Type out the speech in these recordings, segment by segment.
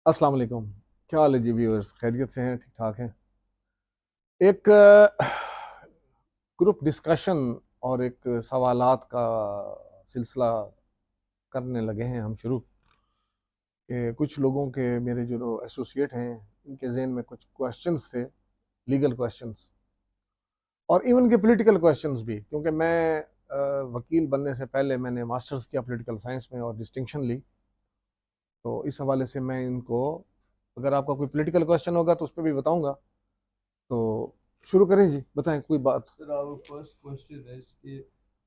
अस्सलाम वालेकुम। क्या हाल है जी व्यूअर्स? खैरियत से हैं? ठीक ठाक हैं? एक ग्रुप डिस्कशन और एक सवालात का सिलसिला करने लगे हैं हम शुरू कि कुछ लोगों के मेरे जो एसोसिएट हैं उनके जहन में कुछ क्वेश्चंस थे, लीगल क्वेश्चंस और इवन के पॉलिटिकल क्वेश्चंस भी, क्योंकि मैं वकील बनने से पहले मैंने मास्टर्स किया पॉलिटिकल साइंस में और डिस्टिंक्शन ली। तो इस हवाले से मैं इनको, अगर आपका कोई पॉलिटिकल क्वेश्चन होगा तो उस पर भी बताऊंगा। तो शुरू करें जी, बताएं कोई बात। सर our फर्स्ट क्वेश्चन है कि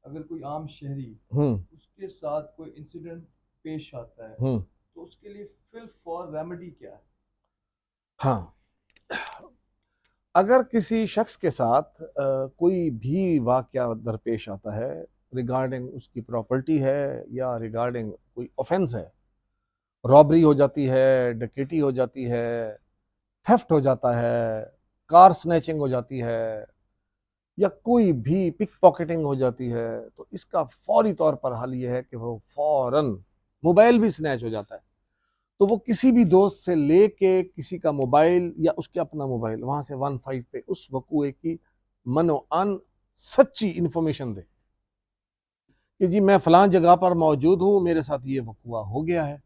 अगर कोई आम शहरी हम्म। उसके साथ कोई इंसिडेंट पेश आता है हम्म। तो उसके लिए फिल फॉर रेमेडी क्या है। हाँ, अगर किसी शख्स के साथ कोई भी वाकया दरपेश आता है, रिगार्डिंग उसकी प्रॉपर्टी है या रिगार्डिंग कोई ऑफेंस है, रॉबरी हो जाती है, डकैती हो जाती है, थेफ्ट हो जाता है, कार स्नैचिंग हो जाती है, या कोई भी पिक पॉकेटिंग हो जाती है, तो इसका फौरी तौर पर हल यह है कि वो फौरन, मोबाइल भी स्नैच हो जाता है तो वो किसी भी दोस्त से लेके किसी का मोबाइल या उसके अपना मोबाइल वहां से 15 पे उस वकूए की मनो अन सच्ची इंफॉर्मेशन दे कि जी मैं फलां जगह पर मौजूद हूं, मेरे साथ ये वकूआ हो गया है।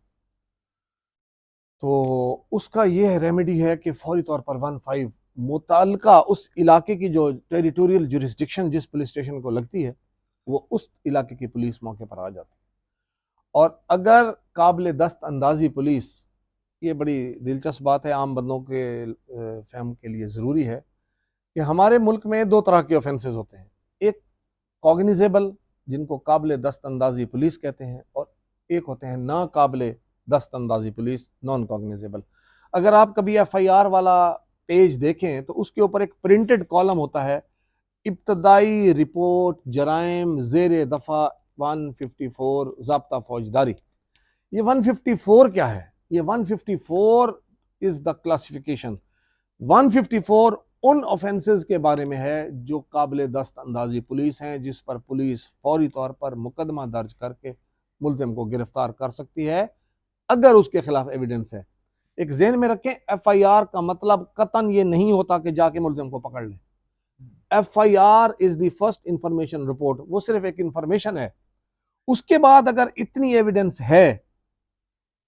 तो उसका यह रेमेडी है कि फौरी तौर पर 15 मुतालका उस इलाके की जो टेरिटोरियल जुरिस्डिक्शन जिस पुलिस स्टेशन को लगती है, वो उस इलाके की पुलिस मौके पर आ जाती है। और अगर काबिल दस्त अंदाजी पुलिस, ये बड़ी दिलचस्प बात है, आम बंदों के फहम के लिए ज़रूरी है कि हमारे मुल्क में दो तरह के ऑफेंसेस होते हैं। एक कॉग्निजेबल, जिनको काबिल दस्त अंदाजी पुलिस कहते हैं, और एक होते हैं ना काबिल दस्त अंदाजी पुलिस, नॉन कॉग्निजेबल। अगर आप कभी FIR वाला पेज देखें तो उसके ऊपर एक प्रिंटेड कॉलम होता है, इब्तदाई रिपोर्ट जराइम जेर दफ़ा 154 ज़ाब्ता फौजदारी। ये 154 क्या है? ये 154 इज द क्लासिफिकेशन। 154 उन ऑफेंसेस के बारे में है जो काबिल दस्त अंदाजी पुलिस हैं, जिस पर पुलिस फौरी तौर पर मुकदमा दर्ज करके मुलजिम को गिरफ्तार कर सकती है अगर उसके खिलाफ एविडेंस है। एक जेन में रखें, FIR का मतलब कतन ये नहीं होता कि जाके मुलजिम को पकड़ लें। FIR is the first information report, वो सिर्फ एक इंफॉर्मेशन है। उसके बाद अगर इतनी एविडेंस है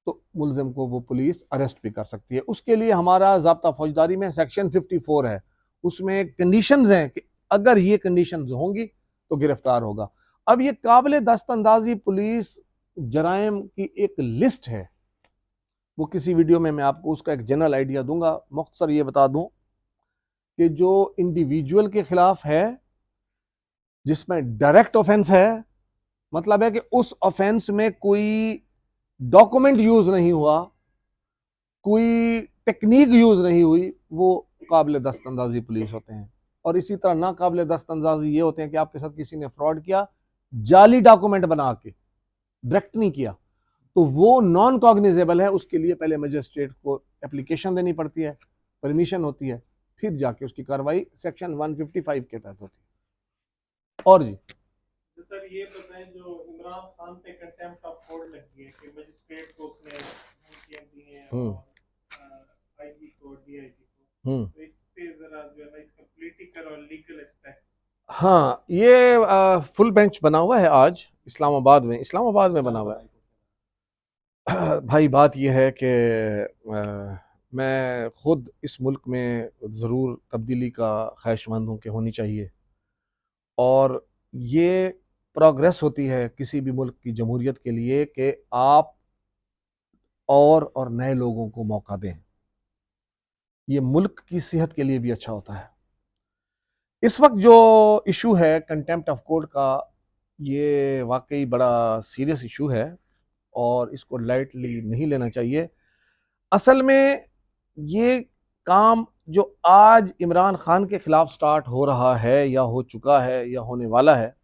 तो मुलजिम को वो पुलिस अरेस्ट भी कर सकती है। उसके लिए हमारा ज़ाब्ता फौजदारी में सेक्शन 54 है, उसमें कंडीशंस हैं कि अगर ये कंडीशंस होंगी तो गिरफ्तार होगा। अब ये काबिल दस्तंदाजी पुलिस जराइम की एक लिस्ट है, वो किसी वीडियो में मैं आपको उसका एक जनरल आइडिया दूंगा। मुख्तसर ये बता दूं कि जो इंडिविजुअल के खिलाफ है, जिसमें डायरेक्ट ऑफेंस है, मतलब है कि उस ऑफेंस में कोई डॉक्यूमेंट यूज नहीं हुआ, कोई टेक्निक यूज नहीं हुई, वो काबिल दस्तंदाजी पुलिस होते हैं। और इसी तरह ना काबिल दस्तंदाजी ये होते हैं कि आपके साथ किसी ने फ्रॉड किया, जाली डॉक्यूमेंट बना के, डायरेक्ट नहीं किया, तो वो नॉन कॉग्निजेबल है। उसके लिए पहले मजिस्ट्रेट को एप्लीकेशन देनी पड़ती है, परमिशन होती है, फिर जाके उसकी कार्रवाई सेक्शन 155 के तहत होती है। और जी, तो सर ये बताएं जो इमरान खान पे कंटेम्प्ट ऑफ कोर्ट लगी है कि मजिस्ट्रेट को उसने धमकियां दी हैं हम्म। और आईजी को डीआईजी को, हम्म। तो इस पे जरा जो है ना इसका पॉलिटिकल और लीगल एस्पेक्ट। हाँ, ये फुल बेंच बना हुआ है आज इस्लामाबाद में, इस्लामाबाद में बना हुआ है। भाई बात यह है कि मैं खुद इस मुल्क में ज़रूर तब्दीली का ख्वाहिशमंद हूँ कि होनी चाहिए। और ये प्रोग्रेस होती है किसी भी मुल्क की जमहूरियत के लिए कि आप और नए लोगों को मौका दें। ये मुल्क की सेहत के लिए भी अच्छा होता है। इस वक्त जो इशू है कंटेम्प्ट ऑफ कोर्ट का, ये वाकई बड़ा सीरियस इशू है और इसको लाइटली नहीं लेना चाहिए। असल में ये काम जो आज इमरान खान के खिलाफ स्टार्ट हो रहा है या हो चुका है या होने वाला है,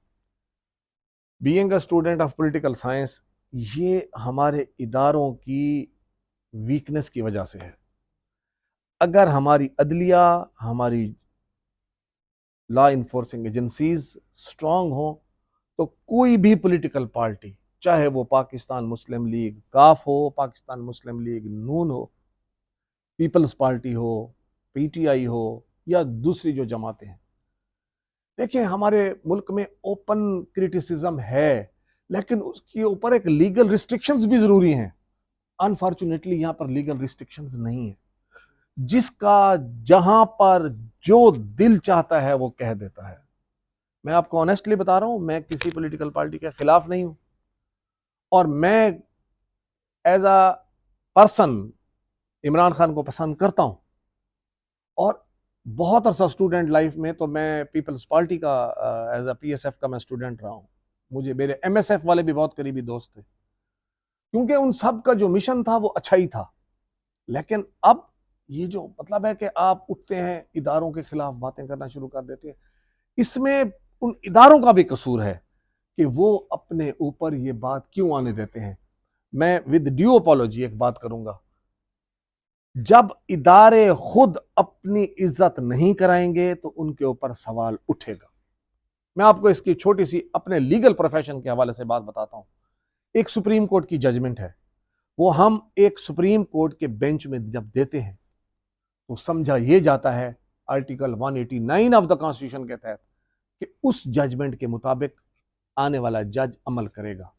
being a student of political science, ये हमारे इदारों की वीकनेस की वजह से है। अगर हमारी अदलिया, हमारी लॉ इन्फोर्सिंग एजेंसीज स्ट्रांग हो, तो कोई भी पॉलिटिकल पार्टी, चाहे वो पाकिस्तान मुस्लिम लीग काफ हो, पाकिस्तान मुस्लिम लीग नून हो, पीपल्स पार्टी हो, पीटीआई हो, या दूसरी जो जमातें हैं। देखिए, हमारे मुल्क में ओपन क्रिटिसिज्म है, लेकिन उसके ऊपर एक लीगल रिस्ट्रिक्शंस भी जरूरी हैं। अनफॉर्चुनेटली यहां पर लीगल रिस्ट्रिक्शंस नहीं है। जिसका जहां पर जो दिल चाहता है वो कह देता है। मैं आपको ऑनेस्टली बता रहा हूं, मैं किसी पॉलिटिकल पार्टी के खिलाफ नहीं हूं, और मैं as a person Imran Khan को पसंद करता हूं। और बहुत अरसा स्टूडेंट लाइफ में तो मैं पीपल्स पार्टी का एज अ पीएसएफ का मैं स्टूडेंट रहा हूं। मुझे मेरे एमएसएफ वाले भी बहुत करीबी दोस्त थे, क्योंकि उन सब का जो मिशन था वो अच्छा ही था। लेकिन अब ये जो मतलब है कि आप उठते हैं, इदारों के खिलाफ बातें करना शुरू कर देते हैं, इसमें उन इदारों का भी कसूर है कि वो अपने ऊपर ये बात क्यों आने देते हैं। मैं विद ड्यू अपॉलॉजी एक बात करूंगा, जब इदारे खुद अपनी इज्जत नहीं कराएंगे तो उनके ऊपर सवाल उठेगा। मैं आपको इसकी छोटी सी अपने लीगल प्रोफेशन के हवाले से बात बताता हूं। एक सुप्रीम कोर्ट की जजमेंट है, वो हम एक सुप्रीम कोर्ट के बेंच में जब देते हैं तो समझा यह जाता है आर्टिकल 189 ऑफ द कॉन्स्टिट्यूशन के तहत कि उस जजमेंट के मुताबिक आने वाला जज अमल करेगा।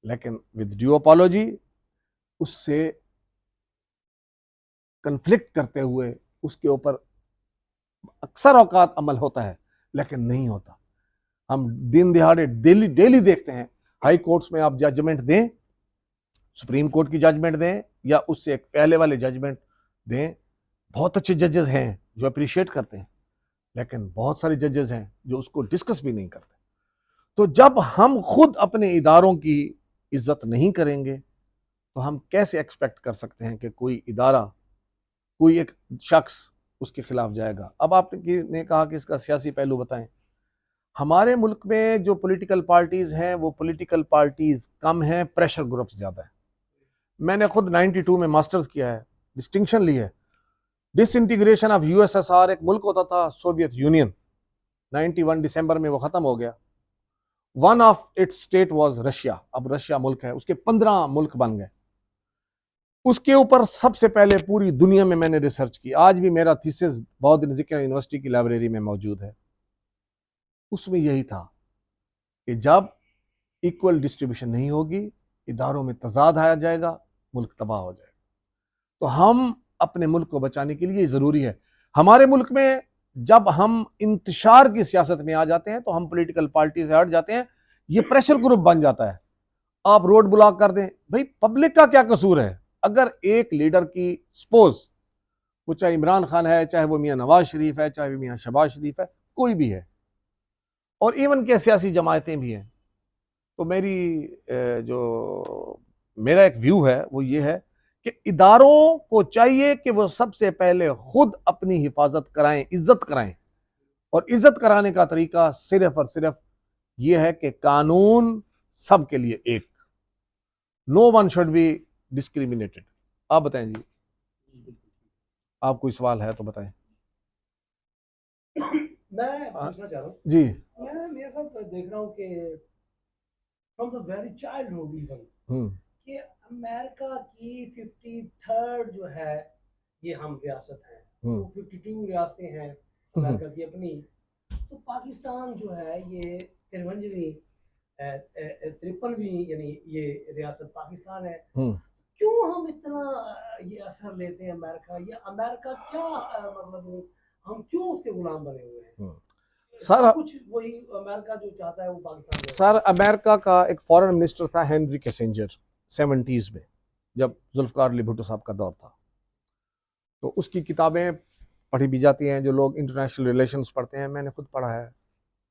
लेकिन विद ड्यू अपॉलॉजी उससे कंफ्लिक्ट करते हुए उसके ऊपर अक्सर औकात अमल होता है, लेकिन नहीं होता। हम दिन दिहाड़े डेली डेली देखते हैं, हाई कोर्ट्स में आप जजमेंट दें, सुप्रीम कोर्ट की जजमेंट दें या उससे एक पहले वाले जजमेंट दें, बहुत अच्छे जजेस हैं जो अप्रिशिएट करते हैं, लेकिन बहुत सारे जजेस हैं जो उसको डिस्कस भी नहीं करते। तो जब हम खुद अपने इदारों की इज्जत नहीं करेंगे तो हम कैसे एक्सपेक्ट कर सकते हैं कि कोई इदारा, कोई एक शख्स उसके खिलाफ जाएगा। अब आपने कहा कि इसका सियासी पहलू बताएं। हमारे मुल्क में जो पॉलिटिकल पार्टीज हैं वो पॉलिटिकल पार्टीज कम हैं, प्रेशर ग्रुप्स ज्यादा है। मैंने खुद 92 में मास्टर्स किया है, डिस्टिंक्शन ली है। डिसइंटीग्रेशन ऑफ यूएसएसआर, एक मुल्क होता था सोवियत यूनियन, 91 दिसंबर में वो खत्म हो गया। One of its state was Russia, अब रशिया मुल्क है, उसके 15 मुल्क बन गए। उसके ऊपर सबसे पहले पूरी दुनिया में मैंने रिसर्च की, आज भी मेरा थीसिस बहुत यूनिवर्सिटी की लाइब्रेरी में मौजूद है। उसमें यही था कि जब इक्वल डिस्ट्रीब्यूशन नहीं होगी, इदारों में तजाद आया जाएगा, मुल्क तबाह हो जाएगा। तो हम अपने मुल्क को बचाने के लिए जरूरी है। हमारे मुल्क में जब हम इंतशार की सियासत में आ जाते हैं तो हम पॉलिटिकल पार्टी से हट जाते हैं, ये प्रेशर ग्रुप बन जाता है। आप रोड ब्लॉक कर दें, भाई पब्लिक का क्या कसूर है? अगर एक लीडर की सपोज, वो चाहे इमरान खान है, चाहे वो मियां नवाज शरीफ है, चाहे वो मियां शहबाज शरीफ है, कोई भी है, और इवन के सियासी जमायतें भी हैं, तो जो मेरा एक व्यू है वो ये है कि इदारों को चाहिए कि वो सबसे पहले खुद अपनी हिफाजत कराएं, इज्जत कराएं। और इज्जत कराने का तरीका सिर्फ और सिर्फ ये है कि कानून सबके लिए एक, no one should be discriminated. आप बताएं जी, आप कोई सवाल है तो बताएं। मैं पूछना चाह रहा हूँ जी। मैं मेरे साथ देख रहा हूँ कि from the very childhood even कि अमेरिका की 53rd जो है ये हम रियासत है, तो 52 रियासतें हैं अमेरिका की अपनी। तो पाकिस्तान जो है ये 53वीं 53वीं यानी ये रियासत पाकिस्तान है। क्यों हम इतना ये असर लेते हैं अमेरिका, या अमेरिका क्या मतलब हम क्यों उसके गुलाम बने हुए हैं? सर कुछ वही अमेरिका जो चाहता है वो पाकिस्तान। सर अमेरिका का एक फॉरेन मिनिस्टर था हेनरी किसिंजर 70s में, जब जुल्फकार अली भुट्टो साहब का दौर था। तो उसकी किताबें पढ़ी भी जाती हैं, जो लोग इंटरनेशनल रिलेशंस पढ़ते हैं, मैंने खुद पढ़ा है।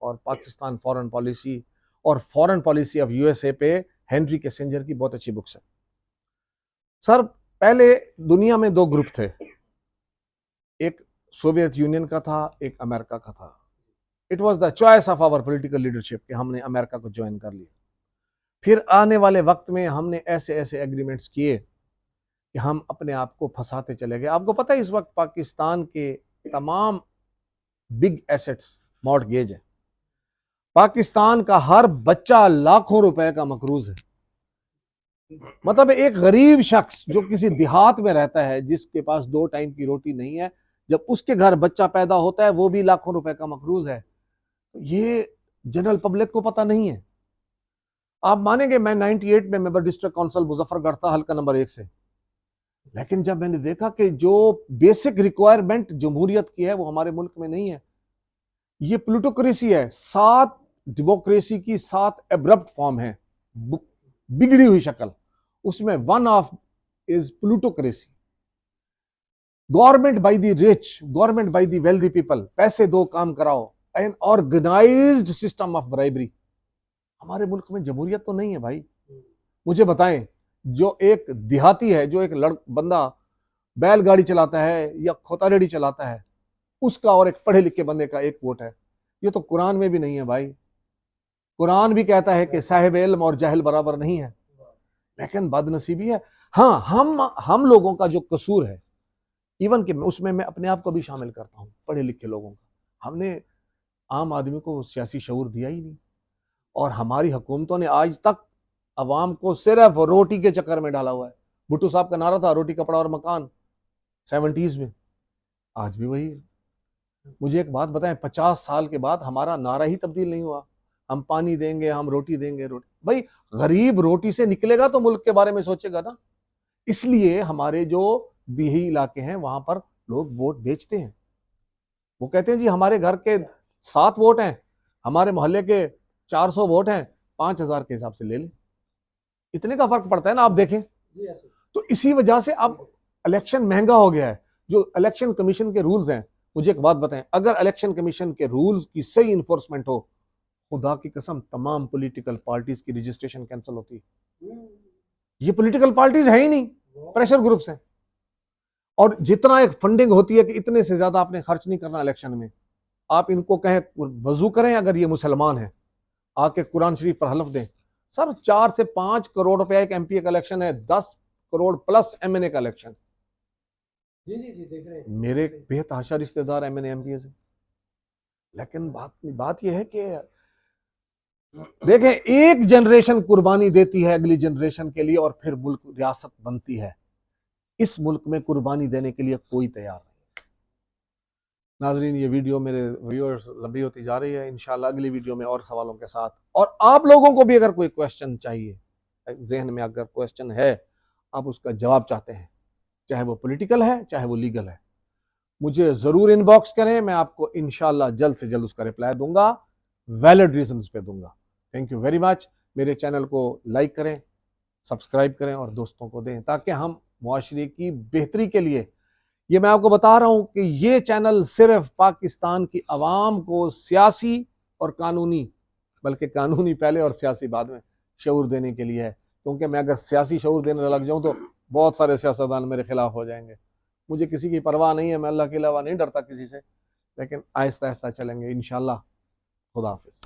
और पाकिस्तान फॉरेन पॉलिसी और फॉरेन पॉलिसी ऑफ यूएसए पे हेनरी किसिंजर की बहुत अच्छी बुक्स है। सर पहले दुनिया में दो ग्रुप थे, एक सोवियत यूनियन का था, एक अमेरिका का था। It was the choice of our political leadership कि हमने अमेरिका को ज्वाइन कर लिया। फिर आने वाले वक्त में हमने ऐसे ऐसे एग्रीमेंट्स किए कि हम अपने आप को फंसाते चले गए। आपको पता है इस वक्त पाकिस्तान के तमाम बिग एसेट्स मॉर्टगेज है। पाकिस्तान का हर बच्चा लाखों रुपए का मकरूज है। मतलब एक गरीब शख्स जो किसी देहात में रहता है, जिसके पास 2 टाइम की रोटी नहीं है, जब उसके घर बच्चा पैदा होता है वो भी लाखों रुपए का मकरूज है। ये जनरल पब्लिक को पता नहीं है। आप मानेंगे, मैं 98 में मेंबर डिस्ट्रिक्ट काउंसिल मुजफ्फरगढ़ था, हल्का नंबर 1 से। लेकिन जब मैंने देखा कि जो बेसिक रिक्वायरमेंट जमहूरियत की है वो हमारे मुल्क में नहीं है, ये प्लूटोक्रेसी है। 7 डेमोक्रेसी की 7 एब्रप्ट फॉर्म है, बिगड़ी हुई शक्ल। उसमें one of is plutocracy. Government by the rich, government by the wealthy people, पैसे दो काम कराओ, an organised system of bribery. हमारे मुल्क में जमहूरियत तो नहीं है भाई। मुझे बताएं, जो एक देहाती है, जो एक बंदा बैलगाड़ी चलाता है या खोतारेड़ी चलाता है, उसका और एक पढ़े लिखे बंदे का एक वोट है। ये तो कुरान में भी नहीं है भाई। कुरान भी कहता है कि साहिब इल्म और जाहिल बराबर नहीं है। लेकिन बदनसीबी है, हाँ, हम लोगों का जो कसूर है, इवन कि उसमें मैं अपने आप को भी शामिल करता हूं, पढ़े लिखे लोगों का, हमने आम आदमी को सियासी शऊर दिया ही नहीं। और हमारी हुकूमतों ने आज तक अवाम को सिर्फ रोटी के चक्कर में डाला हुआ है। भुट्टो साहब का नारा था रोटी कपड़ा और मकान 70s में, आज भी वही है। मुझे एक बात बताएं, 50 साल के बाद हमारा नारा ही तब्दील नहीं हुआ। हम पानी देंगे, हम रोटी देंगे। रोटी भाई, गरीब रोटी से निकलेगा तो मुल्क के बारे में सोचेगा ना। इसलिए हमारे जो देही इलाके हैं वहां पर लोग वोट बेचते हैं। वो कहते हैं जी हमारे घर के 7 वोट हैं, हमारे मोहल्ले के 400 वोट हैं, 5000 के हिसाब से ले लें। इतने का फर्क पड़ता है ना, आप देखें। तो इसी वजह से अब इलेक्शन महंगा हो गया है। जो इलेक्शन कमीशन के रूल्स हैं, मुझे एक बात बताएं, अगर इलेक्शन कमीशन के रूल्स की सही इन्फोर्समेंट हो, खुदा की कसम तमाम पॉलिटिकल पार्टीज की रजिस्ट्रेशन कैंसिल होती है। ये पॉलिटिकल पार्टीज है ही नहीं, प्रेशर ग्रुप्स हैं। और जितना एक फंडिंग होती है कि इतने से ज्यादा आपने खर्च नहीं करना इलेक्शन में, आप इनको कहें वजू करें, अगर ये मुसलमान है आके कुरान शरीफ पर हलफ दें। सर 4 से 5 करोड़ रुपया एक एमपी का इलेक्शन है, 10 करोड़ प्लस एमएनए का इलेक्शन। जी जी जी, देख रहे हैं। मेरे बेतहाशा रिश्तेदार एमएनए एमपी से। लेकिन बात यह है कि देखें, एक जनरेशन कुर्बानी देती है अगली जनरेशन के लिए और फिर मुल्क रियासत बनती है। इस मुल्क में कुर्बानी देने के लिए कोई तैयार नहीं। नाजरीन, ये वीडियो मेरे व्यूअर्स लंबी होती जा रही है। इंशाल्लाह अगली वीडियो में और सवालों के साथ, और आप लोगों को भी अगर कोई क्वेश्चन चाहिए, जहन में अगर क्वेश्चन है, आप उसका जवाब चाहते हैं, चाहे वो पॉलिटिकल है चाहे वो लीगल है, मुझे जरूर इनबॉक्स करें। मैं आपको इंशाल्लाह जल्द से जल्द उसका रिप्लाई दूंगा, वैलिड रीजंस पे दूंगा। Thank you very much. मेरे चैनल को लाइक करें, सब्सक्राइब करें और दोस्तों को दें, ताकि हम मुआशरे की बेहतरी के लिए, ये मैं आपको बता रहा हूं कि ये चैनल सिर्फ पाकिस्तान की आवाम को सियासी और कानूनी, बल्कि कानूनी पहले और सियासी बाद में, शऊर देने के लिए है। क्योंकि मैं अगर सियासी शऊर देने लग जाऊं तो बहुत सारे सियासतदान मेरे खिलाफ हो जाएंगे। मुझे किसी की परवाह नहीं है, मैं अल्लाह के अलावा नहीं डरता किसी से। लेकिन आहिस्ता आहिस्ता चलेंगे इंशाल्लाह। खुदा हाफिज।